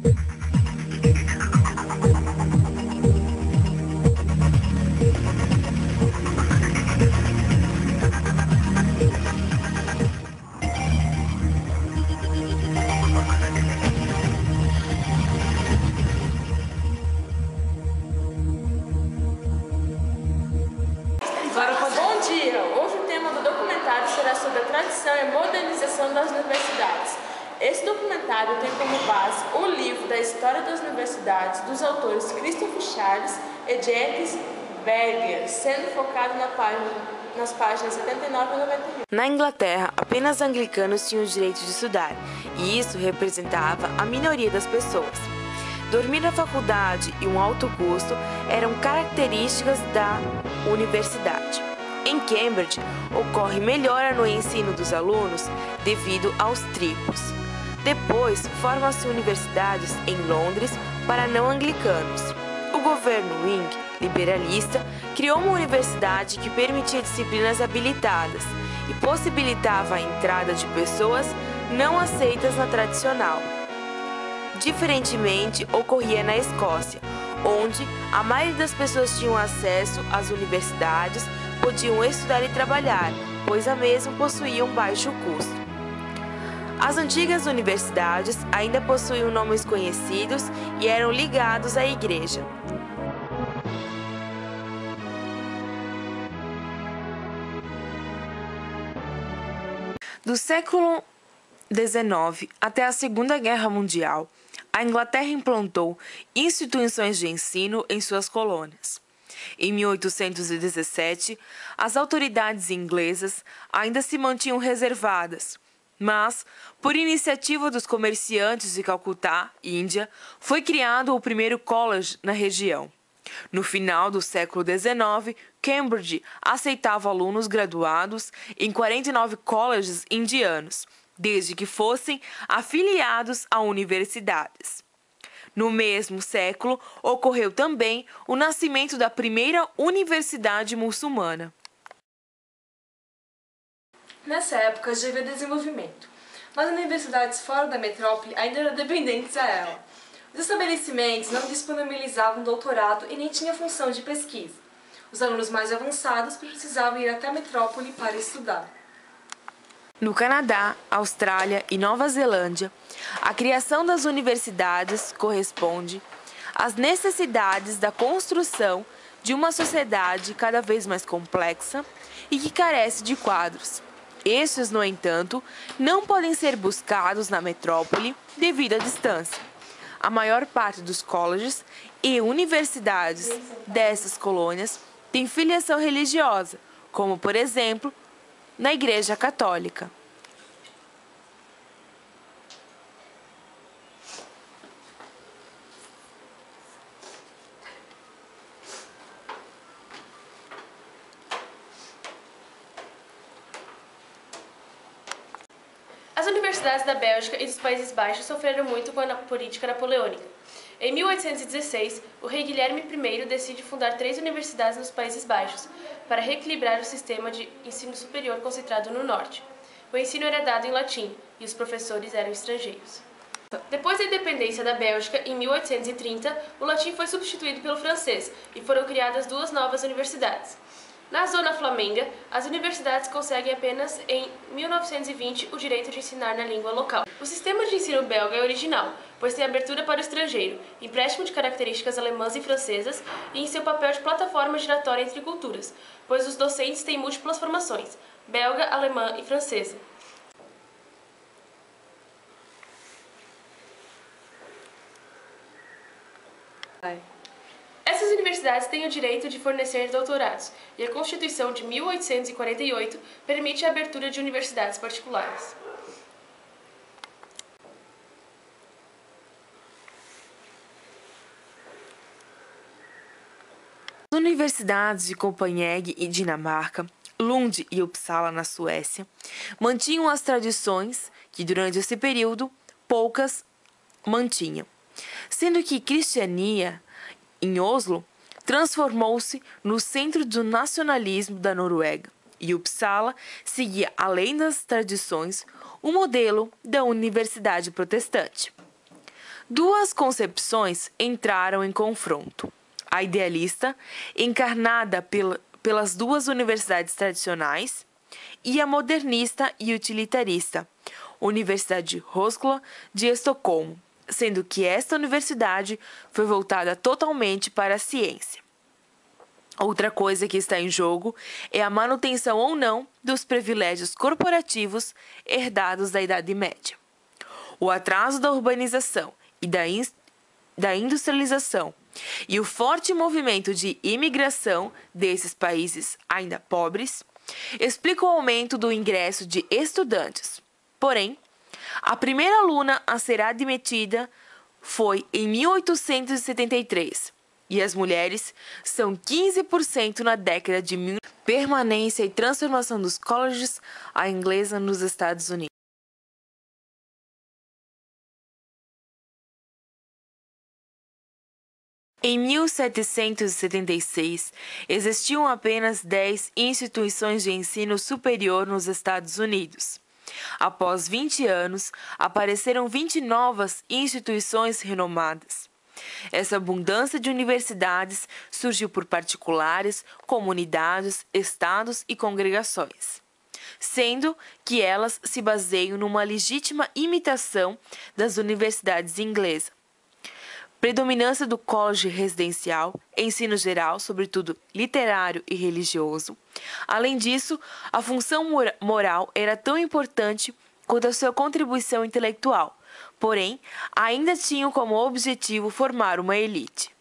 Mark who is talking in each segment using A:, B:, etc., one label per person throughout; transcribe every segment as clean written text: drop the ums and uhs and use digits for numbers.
A: Bom dia! Hoje o tema do documentário será sobre a tradição e modernização das universidades. Esse documentário tem como base o livro da História das Universidades dos autores Christopher Charles e Jacques Bergier, sendo focado nas páginas 79 e 91.
B: Na Inglaterra, apenas anglicanos tinham o direito de estudar, e isso representava a minoria das pessoas. Dormir na faculdade e um alto custo eram características da universidade. Em Cambridge, ocorre melhora no ensino dos alunos devido aos triplos. Depois, formam-se universidades em Londres para não anglicanos. O governo Whig, liberalista, criou uma universidade que permitia disciplinas habilitadas e possibilitava a entrada de pessoas não aceitas na tradicional. Diferentemente, ocorria na Escócia, onde a maioria das pessoas tinham acesso às universidades, podiam estudar e trabalhar, pois a mesma possuía um baixo custo. As antigas universidades ainda possuíam nomes conhecidos e eram ligados à igreja. Do século XIX até a Segunda Guerra Mundial, a Inglaterra implantou instituições de ensino em suas colônias. Em 1817, as autoridades inglesas ainda se mantinham reservadas, mas, por iniciativa dos comerciantes de Calcutá, Índia, foi criado o primeiro college na região. No final do século XIX, Cambridge aceitava alunos graduados em 49 colleges indianos, desde que fossem afiliados a universidades. No mesmo século, ocorreu também o nascimento da primeira universidade muçulmana.
A: Nessa época já havia desenvolvimento, mas universidades fora da metrópole ainda eram dependentes a ela. Os estabelecimentos não disponibilizavam doutorado e nem tinham função de pesquisa. Os alunos mais avançados precisavam ir até a metrópole para estudar.
B: No Canadá, Austrália e Nova Zelândia, a criação das universidades corresponde às necessidades da construção de uma sociedade cada vez mais complexa e que carece de quadros. Estes, no entanto, não podem ser buscados na metrópole devido à distância. A maior parte dos colleges e universidades dessas colônias tem filiação religiosa, como, por exemplo, na Igreja Católica.
C: As universidades da Bélgica e dos Países Baixos sofreram muito com a política napoleônica. Em 1816, o rei Guilherme I decide fundar 3 universidades nos Países Baixos, para reequilibrar o sistema de ensino superior concentrado no norte. O ensino era dado em latim e os professores eram estrangeiros. Depois da independência da Bélgica, em 1830, o latim foi substituído pelo francês e foram criadas 2 novas universidades. Na zona flamenga, as universidades conseguem apenas em 1920 o direito de ensinar na língua local. O sistema de ensino belga é original, pois tem abertura para o estrangeiro, empréstimo de características alemãs e francesas e em seu papel de plataforma giratória entre culturas, pois os docentes têm múltiplas formações, belga, alemã e francesa. Essas universidades têm o direito de fornecer doutorados, e a Constituição de 1848 permite a abertura de universidades particulares.
B: As universidades de Copenhague e Dinamarca, Lund e Uppsala na Suécia, mantinham as tradições que, durante esse período, poucas mantinham, sendo que Kristiania, em Oslo, transformou-se no centro do nacionalismo da Noruega, e Uppsala seguia, além das tradições, o modelo da universidade protestante. Duas concepções entraram em confronto. A idealista, encarnada pelas duas universidades tradicionais, e a modernista e utilitarista, Universidade Högskolan de Estocolmo, sendo que esta universidade foi voltada totalmente para a ciência. Outra coisa que está em jogo é a manutenção ou não dos privilégios corporativos herdados da Idade Média. O atraso da urbanização e da industrialização e o forte movimento de imigração desses países ainda pobres explica o aumento do ingresso de estudantes. Porém, a primeira aluna a ser admitida foi em 1873, e as mulheres são 15% na década de 1900. Permanência e transformação dos colleges à inglesa nos Estados Unidos. Em 1776, existiam apenas 10 instituições de ensino superior nos Estados Unidos. Após 20 anos, apareceram 20 novas instituições renomadas. Essa abundância de universidades surgiu por particulares, comunidades, estados e congregações, sendo que elas se baseiam numa legítima imitação das universidades inglesas. Predominância do college residencial, ensino geral, sobretudo literário e religioso. Além disso, a função moral era tão importante quanto a sua contribuição intelectual, porém, ainda tinham como objetivo formar uma elite.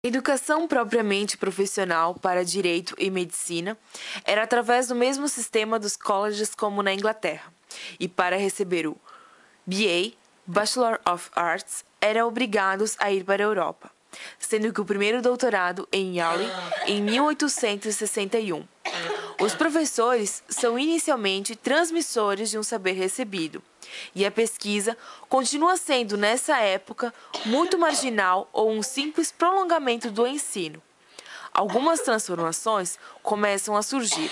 B: Educação propriamente profissional para direito e medicina era através do mesmo sistema dos colleges como na Inglaterra, e para receber o BA, Bachelor of Arts, eram obrigados a ir para a Europa, sendo que o primeiro doutorado em Yale em 1861. Os professores são inicialmente transmissores de um saber recebido, e a pesquisa continua sendo, nessa época, muito marginal ou um simples prolongamento do ensino. Algumas transformações começam a surgir.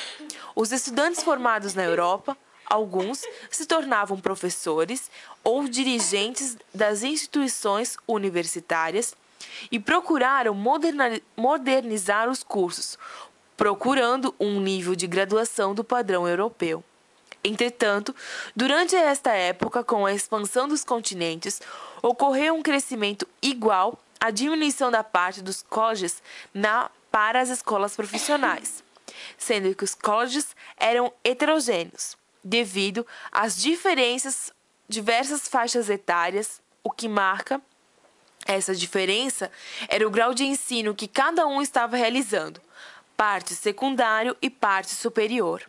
B: Os estudantes formados na Europa, alguns se tornavam professores ou dirigentes das instituições universitárias e procuraram modernizar os cursos, procurando um nível de graduação do padrão europeu. Entretanto, durante esta época, com a expansão dos continentes, ocorreu um crescimento igual à diminuição da parte dos colleges para as escolas profissionais, sendo que os colleges eram heterogêneos, devido às diversas faixas etárias. O que marca essa diferença era o grau de ensino que cada um estava realizando, parte secundário e parte superior.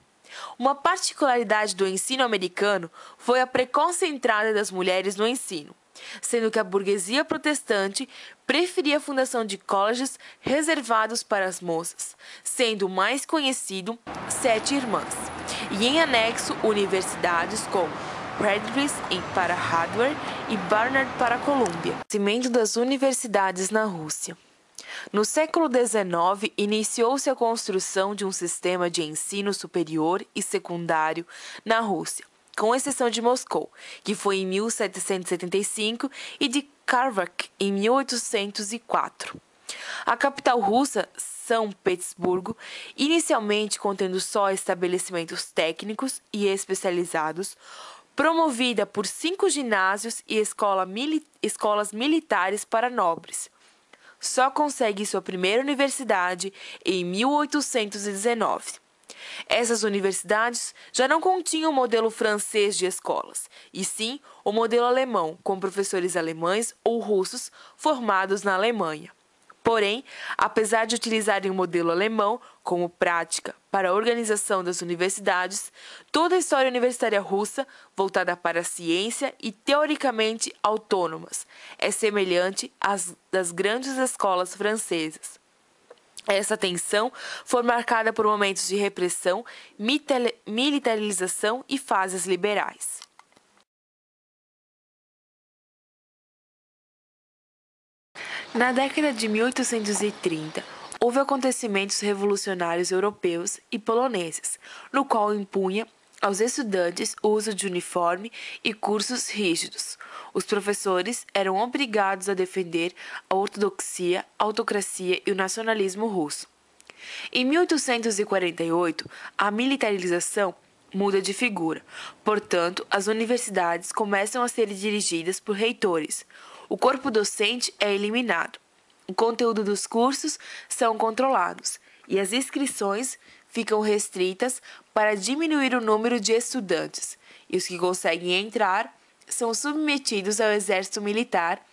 B: Uma particularidade do ensino americano foi a precoce entrada das mulheres no ensino, sendo que a burguesia protestante preferia a fundação de colleges reservados para as moças, sendo o mais conhecido Sete Irmãs, e em anexo universidades como Perdue para Harvard e Barnard para Columbia. Crescimento das universidades na Rússia. No século XIX, iniciou-se a construção de um sistema de ensino superior e secundário na Rússia, com exceção de Moscou, que foi em 1775, e de Kharkiv, em 1804. A capital russa, São Petersburgo, inicialmente contendo só estabelecimentos técnicos e especializados, promovida por 5 ginásios e escolas militares para nobres. Só consegue sua primeira universidade em 1819. Essas universidades já não continham o modelo francês de escolas, e sim o modelo alemão, com professores alemães ou russos formados na Alemanha. Porém, apesar de utilizarem o modelo alemão como prática para a organização das universidades, toda a história universitária russa, voltada para a ciência e teoricamente autônomas, é semelhante às das grandes escolas francesas. Essa tensão foi marcada por momentos de repressão, militarização e fases liberais. Na década de 1830, houve acontecimentos revolucionários europeus e poloneses, no qual impunha aos estudantes o uso de uniforme e cursos rígidos. Os professores eram obrigados a defender a ortodoxia, a autocracia e o nacionalismo russo. Em 1848, a militarização muda de figura. Portanto, as universidades começam a ser dirigidas por reitores. O corpo docente é eliminado. O conteúdo dos cursos são controlados e as inscrições ficam restritas para diminuir o número de estudantes, e os que conseguem entrar são submetidos ao exército militar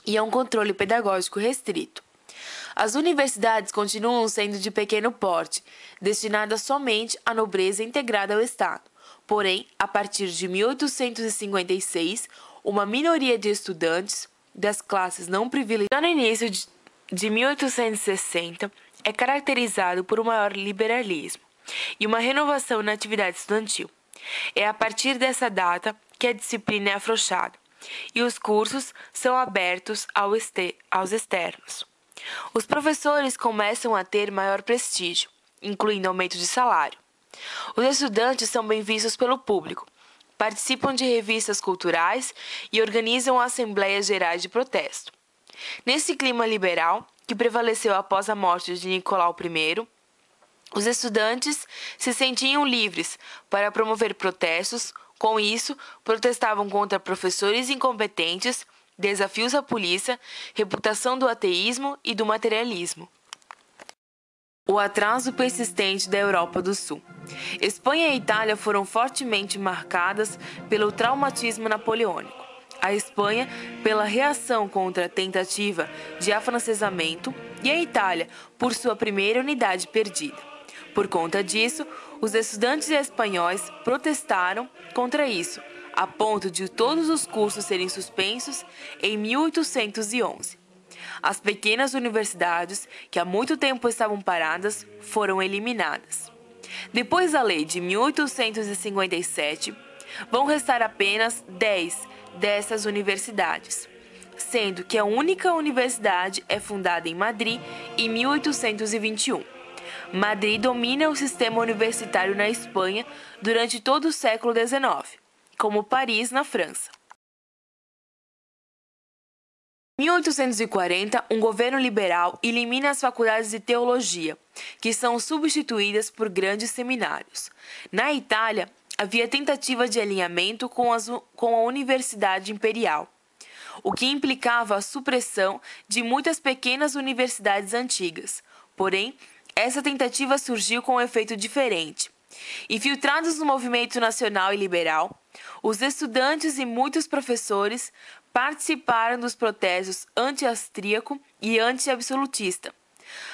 B: e a um controle pedagógico restrito. As universidades continuam sendo de pequeno porte, destinadas somente à nobreza integrada ao Estado. Porém, a partir de 1856, uma minoria de estudantes das classes não privilegiadas, já no início de 1860, é caracterizado por um maior liberalismo e uma renovação na atividade estudantil. É a partir dessa data que a disciplina é afrouxada e os cursos são abertos aos externos. Os professores começam a ter maior prestígio, incluindo aumento de salário. Os estudantes são bem vistos pelo público, participam de revistas culturais e organizam assembleias gerais de protesto. Nesse clima liberal, que prevaleceu após a morte de Nicolau I, os estudantes se sentiam livres para promover protestos. Com isso, protestavam contra professores incompetentes, desafios à polícia, reputação do ateísmo e do materialismo. O atraso persistente da Europa do Sul. Espanha e Itália foram fortemente marcadas pelo traumatismo napoleônico. A Espanha pela reação contra a tentativa de afrancesamento e a Itália por sua primeira unidade perdida. Por conta disso, os estudantes espanhóis protestaram contra isso, a ponto de todos os cursos serem suspensos em 1811. As pequenas universidades, que há muito tempo estavam paradas, foram eliminadas. Depois da lei de 1857, vão restar apenas 10 dessas universidades, sendo que a única universidade é fundada em Madrid em 1821. Madrid domina o sistema universitário na Espanha durante todo o século XIX, como Paris na França. Em 1840, um governo liberal elimina as faculdades de teologia, que são substituídas por grandes seminários. Na Itália, havia tentativa de alinhamento com a Universidade Imperial, o que implicava a supressão de muitas pequenas universidades antigas. Porém, essa tentativa surgiu com um efeito diferente. Infiltrados no movimento nacional e liberal, os estudantes e muitos professores participaram dos protestos anti-austríaco e anti-absolutista.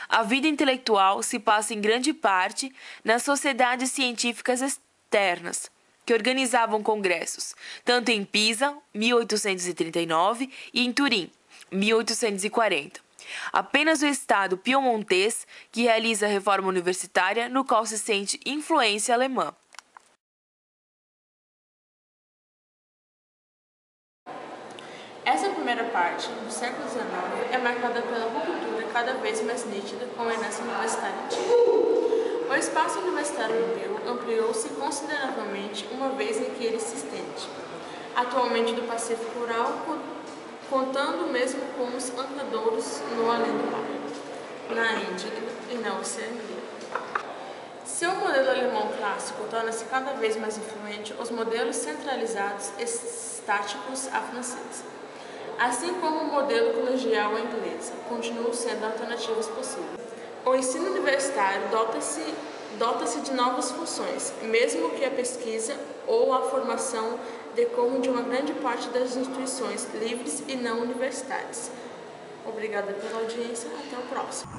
B: A vida intelectual se passa em grande parte nas sociedades científicas externas, que organizavam congressos, tanto em Pisa, 1839, e em Turim, 1840. Apenas o estado piemontês que realiza a reforma universitária, no qual se sente influência alemã.
A: Essa primeira parte do século XIX é marcada pela ruptura cada vez mais nítida com a herança universitária antiga. O espaço universitário europeu ampliou-se consideravelmente uma vez em que ele se estende, atualmente do Pacífico Rural, contando mesmo com os ancadouros no além do mar, na Índia e na Oceania. Seu modelo alemão clássico torna-se cada vez mais influente os modelos centralizados estáticos à francesa, assim como o modelo colegial à inglesa, continuam sendo alternativas possíveis. O ensino universitário dota-se de novas funções, mesmo que a pesquisa ou a formação decorram de uma grande parte das instituições livres e não universitárias. Obrigada pela audiência, até o próximo.